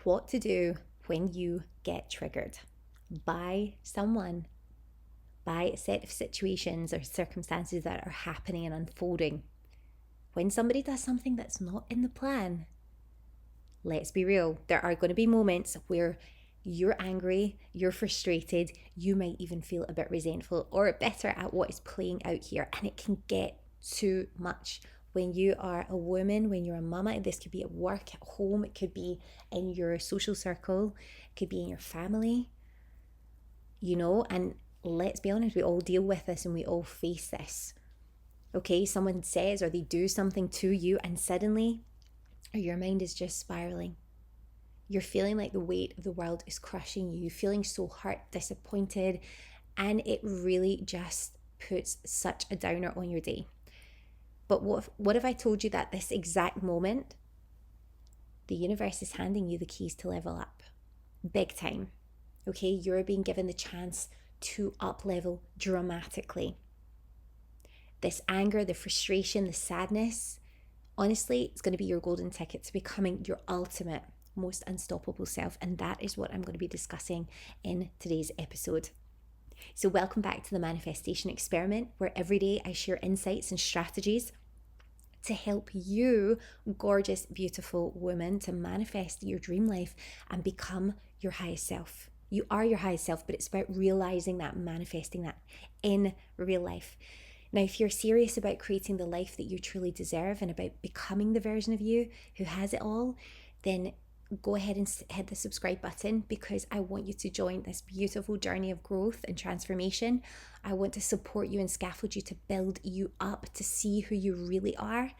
what to do when you get triggered by someone, by a set of situations or circumstances that are happening and unfolding. When somebody does something that's not in the plan, let's be real, there are going to be moments where you're angry, you're frustrated, you might even feel a bit resentful or bitter at what is playing out here, and it can get too much. When you are a woman, when you're a mama, this could be at work, at home, it could be in your social circle, it could be in your family, and let's be honest, we all deal with this and we all face this. Okay, someone says or they do something to you and suddenly your mind is just spiraling. You're feeling like the weight of the world is crushing you. You're feeling so hurt, disappointed, and it really just puts such a downer on your day. But what if I told you that this exact moment, the universe is handing you the keys to level up? Big time. Okay, you're being given the chance to up level dramatically. This anger, the frustration, the sadness, honestly, it's going to be your golden ticket to becoming your ultimate, most unstoppable self. And that is what I'm going to be discussing in today's episode. So welcome back to the Manifestation Experiment, where every day I share insights and strategies to help you, gorgeous, beautiful woman, to manifest your dream life and become your highest self. You are your highest self, but it's about realizing that, manifesting that in real life. Now, if you're serious about creating the life that you truly deserve and about becoming the version of you who has it all, then go ahead and hit the subscribe button, because I want you to join this beautiful journey of growth and transformation. I want to support you and scaffold you to build you up, to see who you really are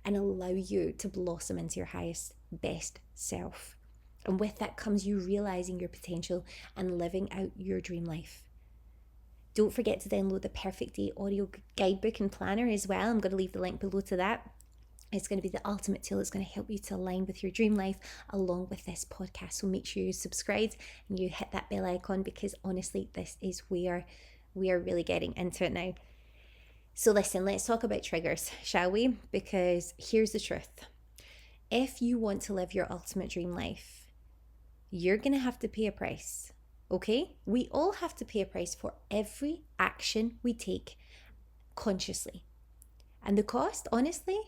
and allow you to blossom into your highest, best self. And with that comes you realizing your potential and living out your dream life. Don't forget to download the Perfect Day audio guidebook and planner as well. I'm going to leave the link below to that. It's going to be the ultimate tool. It's going to help you to align with your dream life along with this podcast. So make sure you subscribe and you hit that bell icon, because honestly, this is where we are really getting into it now. So listen, let's talk about triggers, shall we? Because here's the truth. If you want to live your ultimate dream life, you're going to have to pay a price. Okay? We all have to pay a price for every action we take consciously. And the cost, honestly,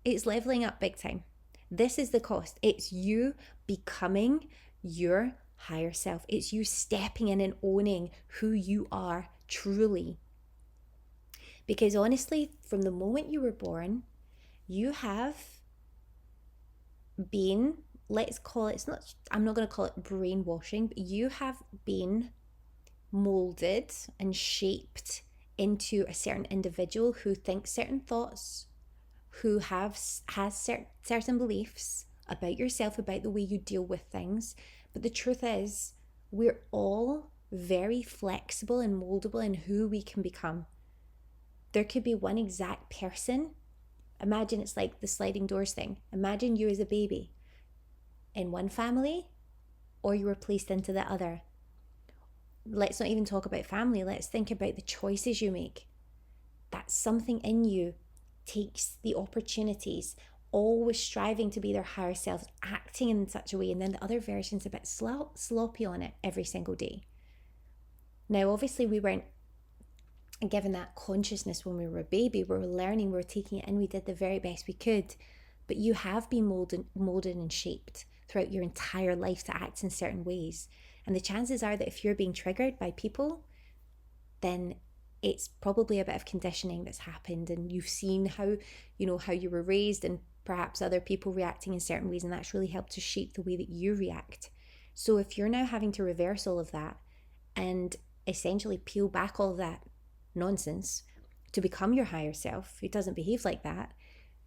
it's leveling up big time. This is the cost. It's you becoming your higher self. It's you stepping in and owning who you are truly. Because honestly, from the moment you were born, you have been, let's call it, I'm not going to call it brainwashing, but you have been molded and shaped into a certain individual who thinks certain thoughts, who has certain beliefs about yourself, about the way you deal with things. But the truth is, we're all very flexible and moldable in who we can become. There could be one exact person. Imagine it's like the sliding doors thing. Imagine you as a baby in one family, or you were placed into the other. Let's not even talk about family. Let's think about the choices you make. That something in you takes the opportunities, always striving to be their higher selves, acting in such a way, and then the other version's a bit sloppy on it every single day. Now, obviously, we weren't given that consciousness when we were a baby. We were learning, we were taking it in, we did the very best we could. But you have been molded and shaped throughout your entire life to act in certain ways. And the chances are that if you're being triggered by people, then it's probably a bit of conditioning that's happened, and you've seen how you were raised and perhaps other people reacting in certain ways, and that's really helped to shape the way that you react. So if you're now having to reverse all of that and essentially peel back all of that nonsense to become your higher self who doesn't behave like that,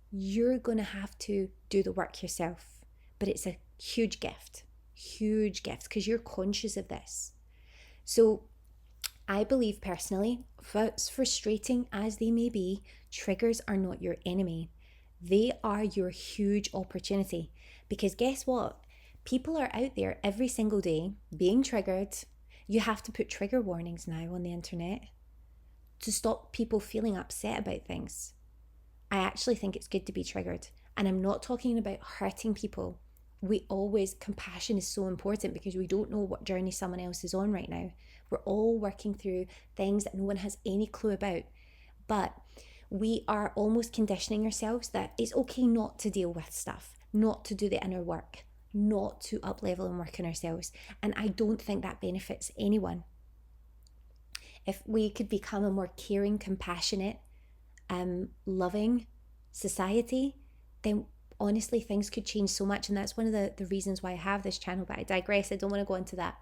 you're going to have to do the work yourself. But it's a huge gift, because you're conscious of this. So I believe personally, as frustrating as they may be, triggers are not your enemy. They are your huge opportunity. Because guess what? People are out there every single day being triggered. You have to put trigger warnings now on the internet to stop people feeling upset about things. I actually think it's good to be triggered. And I'm not talking about hurting people compassion is so important because we don't know what journey someone else is on right now. We're all working through things that no one has any clue about. But we are almost conditioning ourselves that it's okay not to deal with stuff, not to do the inner work, not to up level and work on ourselves. And I don't think that benefits anyone. If we could become a more caring, compassionate, loving society, then honestly things could change so much. And that's one of the reasons why I have this channel. But I digress, I don't want to go into that.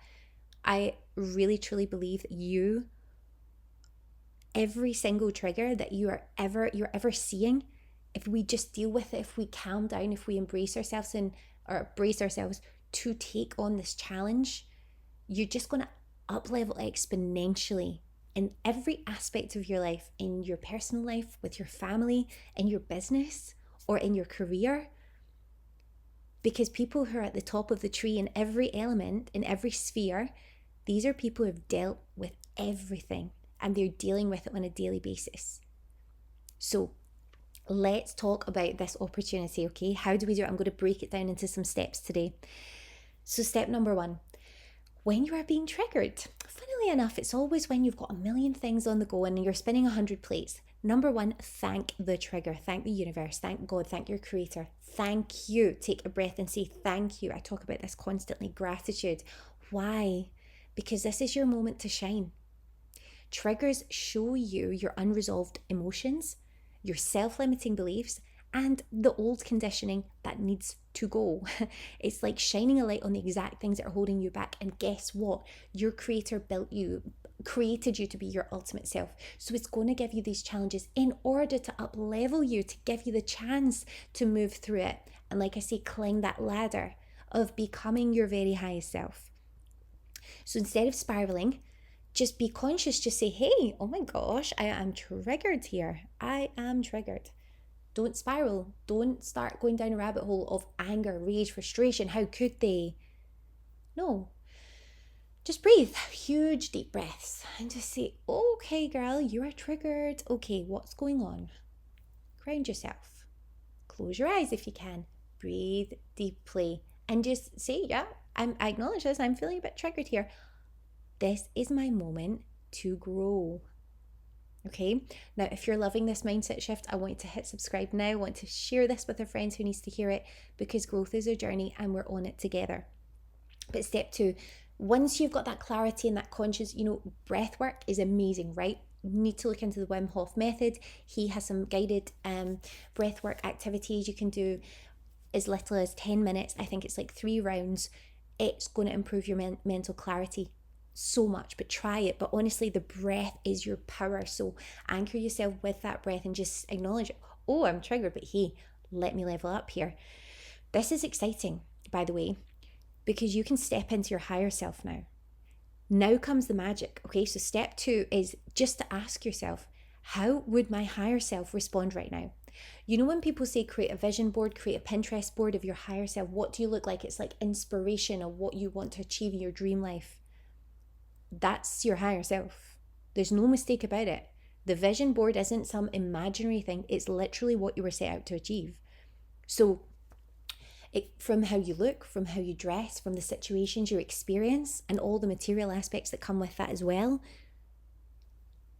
I really truly believe that every single trigger that you're ever seeing, if we just deal with it, if we calm down, if we embrace ourselves to take on this challenge, you're just going to up level exponentially in every aspect of your life, in your personal life, with your family, in your business, or in your career. Because people who are at the top of the tree in every element, in every sphere, these are people who have dealt with everything and they're dealing with it on a daily basis. So let's talk about this opportunity, okay? How do we do it? I'm going to break it down into some steps today. So step number 1, when you are being triggered, funnily enough, it's always when you've got a million things on the go and you're spinning 100 plates. Number 1, thank the trigger, thank the universe, thank God, thank your creator. Thank you. Take a breath and say thank you. I talk about this constantly, gratitude. Why? Because this is your moment to shine. Triggers show you your unresolved emotions, your self-limiting beliefs, and the old conditioning that needs to go. It's like shining a light on the exact things that are holding you back. And guess what? Your creator created you to be your ultimate self. So it's going to give you these challenges in order to up level you, to give you the chance to move through it. And like I say, climb that ladder of becoming your very highest self. So instead of spiraling, just be conscious, just say, hey, oh my gosh, I am triggered here. I am triggered. Don't spiral. Don't start going down a rabbit hole of anger, rage, frustration. How could they? No. Just breathe. Huge deep breaths. And just say, okay, girl, you are triggered. Okay, what's going on? Ground yourself. Close your eyes if you can. Breathe deeply. And just say, yeah, I acknowledge this. I'm feeling a bit triggered here. This is my moment to grow. Okay, now if you're loving this mindset shift, I want you to hit subscribe now. I want to share this with a friend who needs to hear it, because growth is a journey and we're on it together. But step 2, once you've got that clarity and that conscious, breath work is amazing, right? You need to look into the Wim Hof method. He has some guided breath work activities you can do as little as 10 minutes. I think it's like 3 rounds. It's going to improve your mental clarity so much, but try it. But honestly, the breath is your power. So anchor yourself with that breath and just acknowledge it. Oh, I'm triggered, but hey, let me level up here. This is exciting, by the way, because you can step into your higher self now. Now comes the magic. Okay, so step 2 is just to ask yourself, how would my higher self respond right now? You know, when people say create a vision board, create a Pinterest board of your higher self, what do you look like? It's like inspiration of what you want to achieve in your dream life. That's your higher self. There's no mistake about it. The vision board isn't some imaginary thing. It's literally what you were set out to achieve. So from how you look, from how you dress, from the situations you experience, and all the material aspects that come with that as well,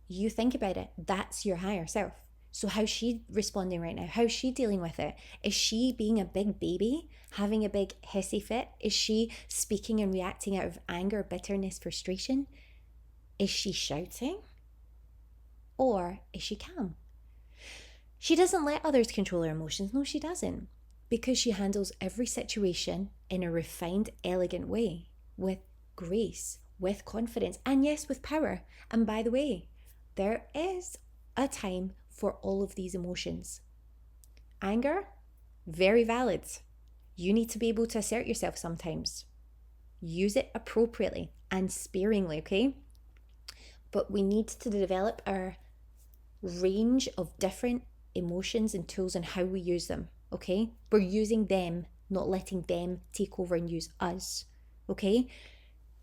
you think about it. That's your higher self. So how's she responding right now? How's she dealing with it? Is she being a big baby, having a big hissy fit? Is she speaking and reacting out of anger, bitterness, frustration? Is she shouting? Or is she calm? She doesn't let others control her emotions. No, she doesn't. Because she handles every situation in a refined, elegant way, with grace, with confidence, and yes, with power. And by the way, there is a time for all of these emotions. Anger, very valid. You need to be able to assert yourself sometimes. Use it appropriately and sparingly, okay? But we need to develop our range of different emotions and tools and how we use them, okay? We're using them, not letting them take over and use us, okay?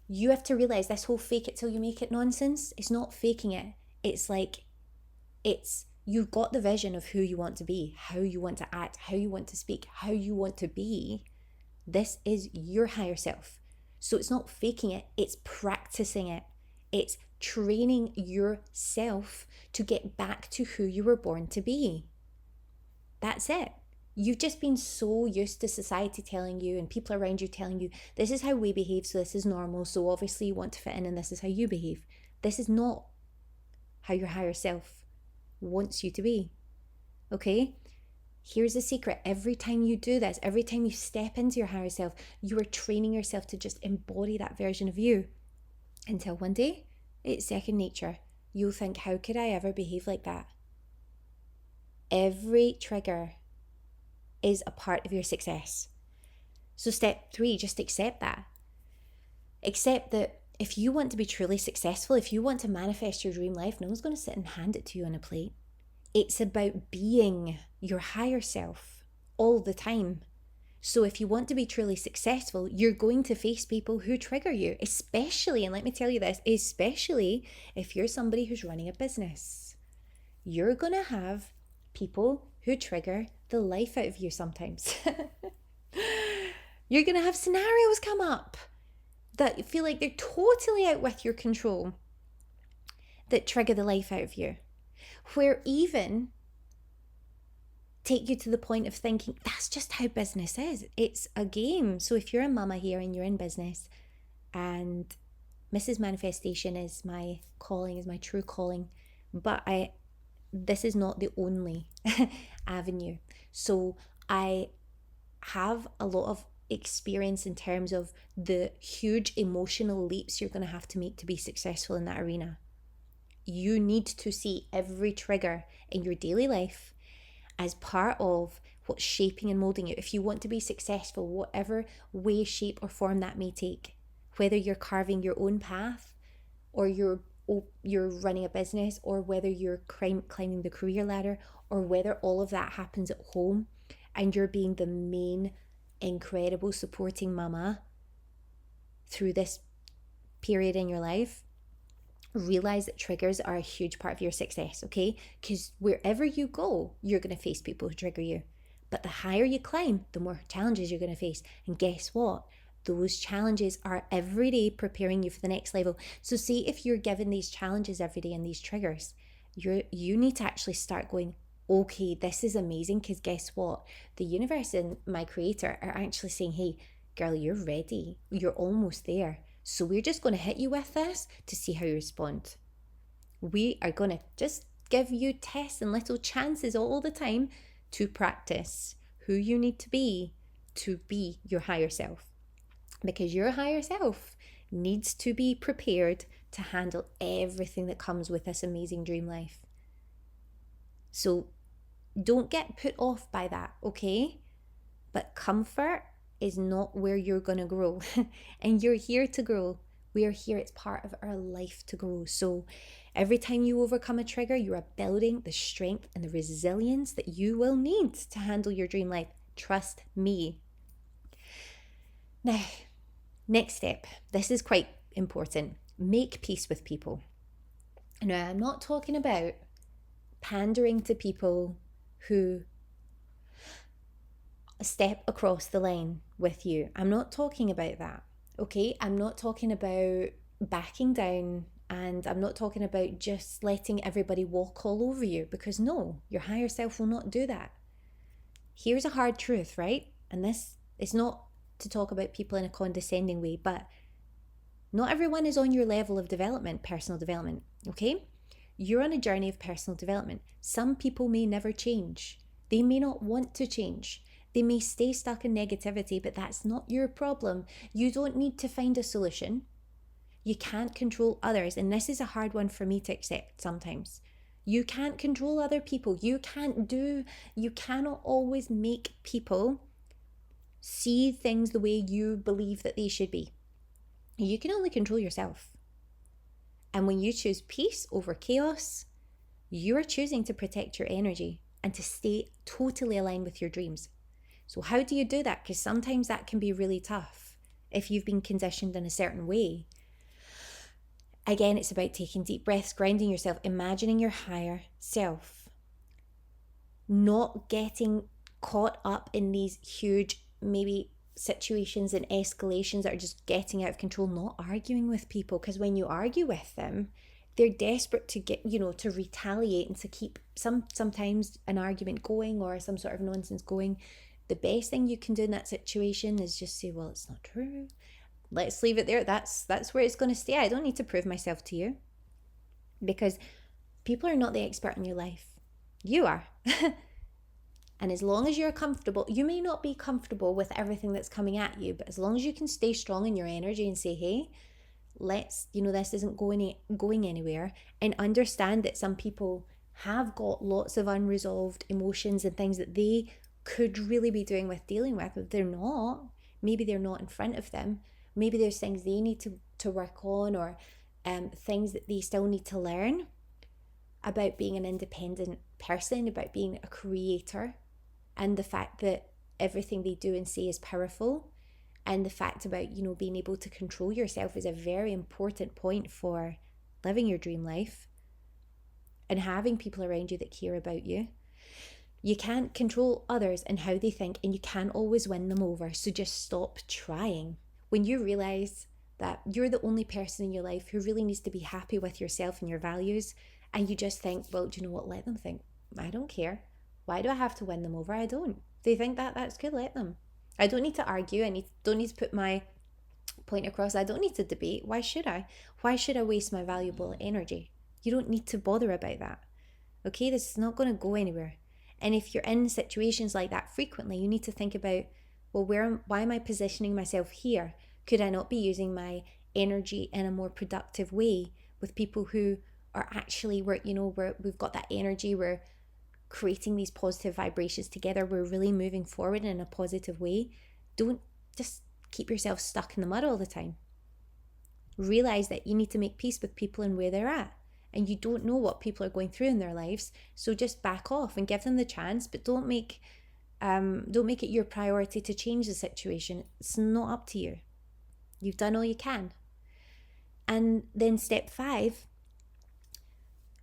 You have to realize this whole fake it till you make it nonsense. It's not faking it. It's like, you've got the vision of who you want to be, how you want to act, how you want to speak, how you want to be. This is your higher self. So it's not faking it, it's practicing it. It's training yourself to get back to who you were born to be. That's it. You've just been so used to society telling you and people around you telling you, this is how we behave, so this is normal, so obviously you want to fit in and this is how you behave. This is not how your higher self wants you to be. Okay? Here's the secret. Every time you do this, every time you step into your higher self, you are training yourself to just embody that version of you until one day it's second nature. You'll think, how could I ever behave like that? Every trigger is a part of your success. So step 3, just accept that. Accept that if you want to be truly successful, if you want to manifest your dream life, no one's going to sit and hand it to you on a plate. It's about being your higher self all the time. So if you want to be truly successful, you're going to face people who trigger you, especially, and let me tell you this, especially if you're somebody who's running a business. You're going to have people who trigger the life out of you sometimes. You're going to have scenarios come up that feel like they're totally out with your control, that trigger the life out of you, where even take you to the point of thinking, that's just how business is. It's a game. So if you're a mama here and you're in business and Mrs. Manifestation is my calling, is my true calling, but this is not the only avenue. So I have a lot of experience in terms of the huge emotional leaps you're going to have to make to be successful in that arena. You need to see every trigger in your daily life as part of what's shaping and molding you. If you want to be successful, whatever way, shape, or form that may take, whether you're carving your own path or you're running a business, or whether you're climbing the career ladder, or whether all of that happens at home and you're being the main incredible supporting mama through this period in your life, realize that triggers are a huge part of your success, okay? Because wherever you go, you're going to face people who trigger you. But the higher you climb, the more challenges you're going to face. And guess what? Those challenges are every day preparing you for the next level. So see, if you're given these challenges every day and these triggers, you need to actually start going, okay, this is amazing, because guess what? The universe and my creator are actually saying, hey, girl, you're ready. You're almost there. So we're just going to hit you with this to see how you respond. We are going to just give you tests and little chances all the time to practice who you need to be your higher self. Because your higher self needs to be prepared to handle everything that comes with this amazing dream life. So don't get put off by that, okay? But comfort is not where you're going to grow. And you're here to grow. We are here. It's part of our life to grow. So every time you overcome a trigger, you are building the strength and the resilience that you will need to handle your dream life. Trust me. Now, next step. This is quite important. Make peace with people. Now, I'm not talking about pandering to people who step across the line with you. I'm not talking about that, okay? I'm not talking about backing down, and I'm not talking about just letting everybody walk all over you, because no, your higher self will not do that. Here's a hard truth, right? And this is not to talk about people in a condescending way, but not everyone is on your level of development, personal development, okay? You're on a journey of personal development. Some people may never change. They may not want to change. They may stay stuck in negativity, but that's not your problem. You don't need to find a solution. You can't control others. And this is a hard one for me to accept sometimes. You can't control other people. You cannot always make people see things the way you believe that they should be. You can only control yourself. And when you choose peace over chaos, you are choosing to protect your energy and to stay totally aligned with your dreams. So how do you do that? Because sometimes that can be really tough if you've been conditioned in a certain way. Again, it's about taking deep breaths, grounding yourself, imagining your higher self, not getting caught up in these huge, maybe situations and escalations that are just getting out of control, not arguing with people, because when you argue with them, they're desperate to get, to retaliate and to keep sometimes an argument going or some sort of nonsense going. The best thing you can do in that situation is just say, well, it's not true. Let's leave it there. That's where it's going to stay. I don't need to prove myself to you, because people are not the expert in your life. You are. And as long as you're comfortable, you may not be comfortable with everything that's coming at you, but as long as you can stay strong in your energy and say, hey, this isn't going anywhere, and understand that some people have got lots of unresolved emotions and things that they could really be doing with dealing with, but they're not. Maybe they're not in front of them. Maybe there's things they need to work on, or things that they still need to learn about being an independent person, about being a creator, and the fact that everything they do and say is powerful. And the fact about, being able to control yourself is a very important point for living your dream life and having people around you that care about you. You can't control others and how they think, and you can't always win them over. So just stop trying. When you realize that you're the only person in your life who really needs to be happy with yourself and your values, and you just think, well, do you know what? Let them think. I don't care. Why do I have to win them over? I don't. They think that's good. Let them. I don't need to argue. Don't need to put my point across. I don't need to debate. Why should I? Why should I waste my valuable energy? You don't need to bother about that. Okay, this is not going to go anywhere. And if you're in situations like that frequently, you need to think about, well, why am I positioning myself here? Could I not be using my energy in a more productive way with people who are actually, we've got that energy, we're creating these positive vibrations together, we're really moving forward in a positive way. Don't just keep yourself stuck in the mud all the time. Realize that you need to make peace with people and where they're at, and you don't know what people are going through in their lives, so just back off and give them the chance, but don't make it your priority to change the situation. It's not up to you. You've done all you can. And then step 5,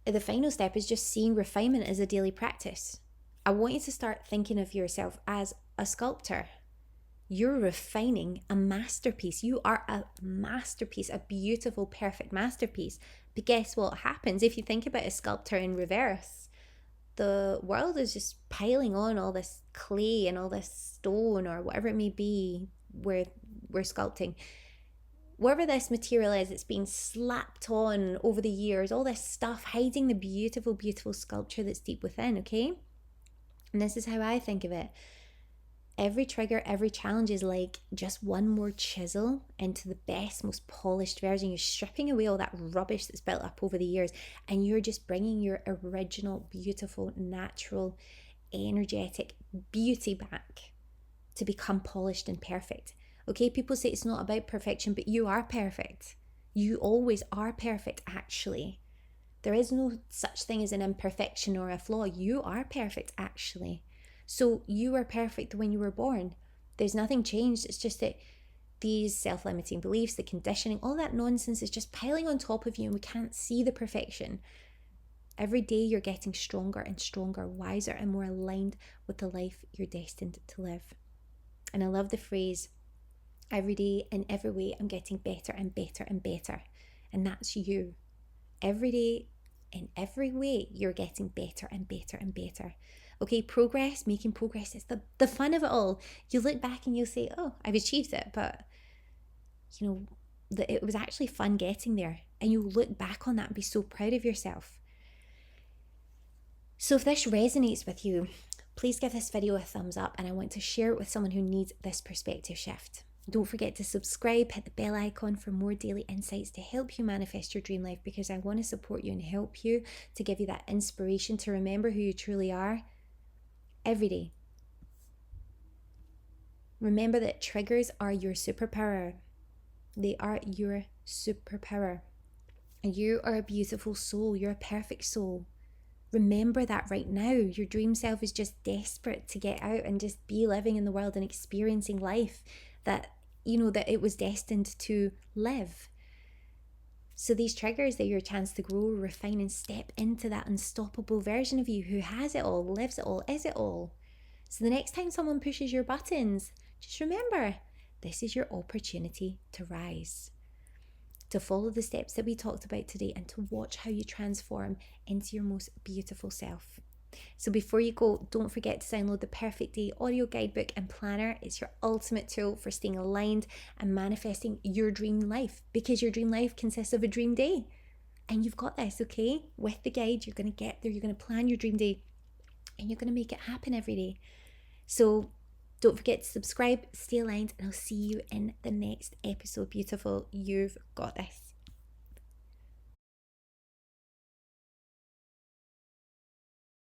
the final step, is just seeing refinement as a daily practice. I want you to start thinking of yourself as a sculptor. You're refining a masterpiece. You are a masterpiece, a beautiful, perfect masterpiece. But guess what happens if you think about a sculptor in reverse? The world is just piling on all this clay and all this stone or whatever it may be where we're sculpting. Wherever this material is, it's been slapped on over the years, all this stuff hiding the beautiful, beautiful sculpture that's deep within, okay? And this is how I think of it. Every trigger, every challenge is like just one more chisel into the best, most polished version. You're stripping away all that rubbish that's built up over the years, and you're just bringing your original, beautiful, natural, energetic beauty back to become polished and perfect. Okay, people say it's not about perfection, but you are perfect. You always are perfect, actually. There is no such thing as an imperfection or a flaw. You are perfect, actually. So you were perfect when you were born. There's nothing changed. It's just that these self-limiting beliefs, the conditioning, all that nonsense is just piling on top of you, and we can't see the perfection. Every day you're getting stronger and stronger, wiser and more aligned with the life you're destined to live. And I love the phrase, every day in every way I'm getting better and better and better. And that's you. Every day in every way you're getting better and better and better. Okay, making progress is the fun of it all. You look back and you'll say, oh, I've achieved it, but it was actually fun getting there. And you'll look back on that and be so proud of yourself. So if this resonates with you, please give this video a thumbs up, and I want to share it with someone who needs this perspective shift. Don't forget to subscribe, hit the bell icon for more daily insights to help you manifest your dream life, because I want to support you and help you to give you that inspiration to remember who you truly are every day. Remember that triggers are your superpower. They are your superpower. You are a beautiful soul. You're a perfect soul. Remember that right now. Your dream self is just desperate to get out and just be living in the world and experiencing life that it was destined to live. So these triggers, they're your chance to grow, refine, and step into that unstoppable version of you who has it all, lives it all, is it all. So the next time someone pushes your buttons, just remember, this is your opportunity to rise, to follow the steps that we talked about today, and to watch how you transform into your most beautiful self. So before you go, don't forget to download the Perfect Day audio guidebook and planner. It's your ultimate tool for staying aligned and manifesting your dream life, because your dream life consists of a dream day. And you've got this, okay? With the guide, you're going to get there, you're going to plan your dream day, and you're going to make it happen every day. So don't forget to subscribe, stay aligned, and I'll see you in the next episode. Beautiful, you've got this.